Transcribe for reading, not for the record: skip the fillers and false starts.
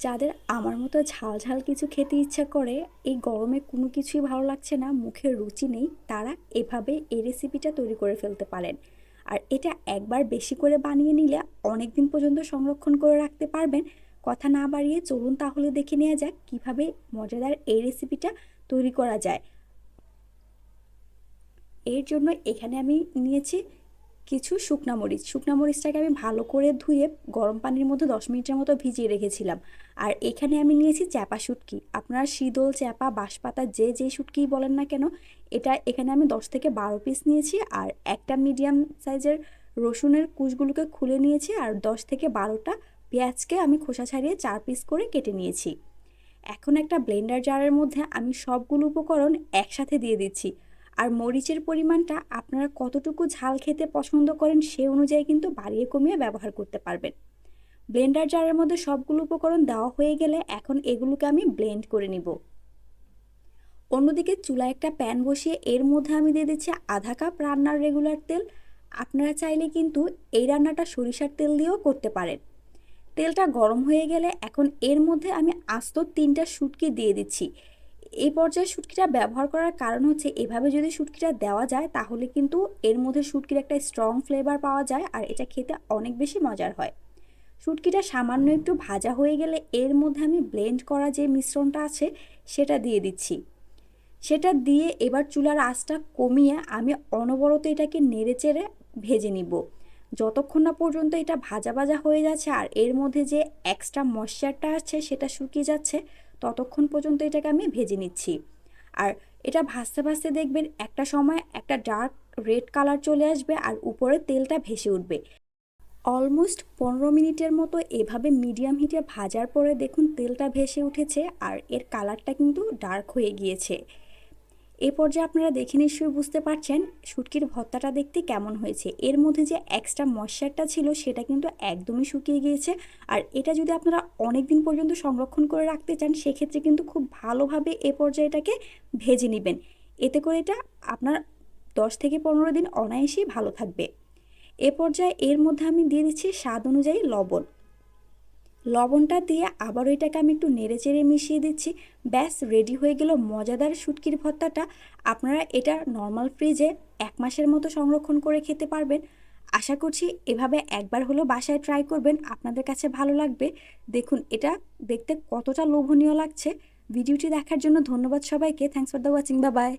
যাদের আমার মতো ঝাল ঝাল কিছু খেতে ইচ্ছা করে, এই গরমে কোনো কিছুই ভালো লাগছে না, মুখের রুচি নেই, তারা এভাবে এই রেসিপিটা তৈরি করে ফেলতে পারেন। আর এটা একবার বেশি করে বানিয়ে নিলে অনেক দিন পর্যন্ত সংরক্ষণ করে রাখতে পারবেন। কথা না বাড়িয়ে চলুন তাহলে দেখে নেওয়া যাক কিভাবে মজাদার এই রেসিপিটা তৈরি করা যায়। এর জন্য এখানে আমি নিয়েছি কিছু শুকনা মরিচ। শুকনা মরিচটাকে আমি ভালো করে ধুয়ে গরম পানির মধ্যে 10 মিনিটের মতো ভিজিয়ে রেখেছিলাম। আর এখানে আমি নিয়েছি চ্যাপা শুটকি, আপনারা শীতল, চ্যাপা, বাঁশপাতা যে যে শুটকিই বলেন না কেন, এটা এখানে আমি 10 থেকে 12 পিস নিয়েছি। আর একটা মিডিয়াম সাইজের রসুনের কুচগুলোকে খুলে নিয়েছি, আর 10 থেকে 12টা পেঁয়াজকে আমি খোসা ছাড়িয়ে 4 পিস করে কেটে নিয়েছি। এখন একটা ব্লেন্ডার জারের মধ্যে আমি সবগুলো উপকরণ একসাথে দিয়ে দিচ্ছি। আর মরিচের পরিমাণটা আপনারা কতটুকু ঝাল খেতে পছন্দ করেন সে অনুযায়ী কিন্তু বাড়িয়ে কমিয়ে ব্যবহার করতে পারবেন। ব্লেন্ডার জারের মধ্যে সবগুলো উপকরণ দেওয়া হয়ে গেলে এখন এগুলোকে আমি ব্লেন্ড করে নিব। অন্যদিকে চুলায় একটা প্যান বসিয়ে এর মধ্যে আমি দিয়ে দিচ্ছি আধা কাপ রান্নার রেগুলার তেল। আপনারা চাইলে কিন্তু এই রান্নাটা সরিষার তেল দিয়েও করতে পারেন। তেলটা গরম হয়ে গেলে এখন এর মধ্যে আমি আস্ত 3টা শুটকি দিয়ে দিচ্ছি। এই পর্যায়ে শুটকিটা ব্যবহার করার কারণ হচ্ছে এভাবে যদি শুটকিটা দেওয়া যায় তাহলে কিন্তু এর মধ্যে শুটকির একটা স্ট্রং ফ্লেভার পাওয়া যায়, আর এটা খেতে অনেক বেশি মজার হয়। শুটকিটা সামান্য একটু ভাজা হয়ে গেলে এর মধ্যে আমি ব্লেন্ড করা যে মিশ্রণটা আছে সেটা দিয়ে দিচ্ছি। সেটা দিয়ে এবার চুলার আঁচটা কমিয়ে আমি অনবরত এটাকে নেড়েচেড়ে ভেজে নিব, যতক্ষণ না পর্যন্ত এটা ভাজা ভাজা হয়ে যাচ্ছে আর এর মধ্যে যে এক্সট্রা ময়েশ্চারটা আছে সেটা শুকিয়ে যাচ্ছে, ততক্ষণ পর্যন্ত এটাকে আমি ভেজে নিচ্ছি। আর এটা ভাজতে ভাজতে দেখবেন একটা সময় একটা ডার্ক রেড কালার চলে আসবে আর উপরে তেলটা ভেসে উঠবে। অলমোস্ট 15 মিনিটের মতো এভাবে মিডিয়াম হিটে ভাজার পরে দেখুন তেলটা ভেসে উঠেছে আর এর কালারটা কিন্তু ডার্ক হয়ে গিয়েছে। এই পর্যায়ে আপনারা দেখে নিশ্চয়ই বুঝতে পারছেন শুটকির ভর্তাটা দেখতে কেমন হয়েছে। এর মধ্যে যে এক্সট্রা ময়েশ্চারটা ছিল সেটা কিন্তু একদমই শুকিয়ে গিয়েছে। আর এটা যদি আপনারা অনেক দিন পর্যন্ত সংরক্ষণ করে রাখতে চান সেক্ষেত্রে কিন্তু খুব ভালোভাবে এ পর্যায়ে এটাকে ভেজে নেবেন। এতে করে এটা আপনার 10 থেকে 15 দিন অনায়াসেই ভালো থাকবে। এ পর্যায়ে এর মধ্যে আমি দিয়ে দিচ্ছি স্বাদ অনুযায়ী লবণ। লবণটা দিয়ে আবারও এটাকে আমি একটু নেড়েচেড়ে মিশিয়ে দিচ্ছি। ব্যাস রেডি হয়ে গেল মজাদার শুটকির ভর্তাটা। আপনারা এটা নর্মাল ফ্রিজে 1 মাসের মতো সংরক্ষণ করে খেতে পারবেন। আশা করছি এভাবে একবার হলো বাসায় ট্রাই করবেন, আপনাদের কাছে ভালো লাগবে। দেখুন এটা দেখতে কতটা লোভনীয় লাগছে। ভিডিওটি দেখার জন্য ধন্যবাদ সবাইকে। Thanks for the watching. Bye bye.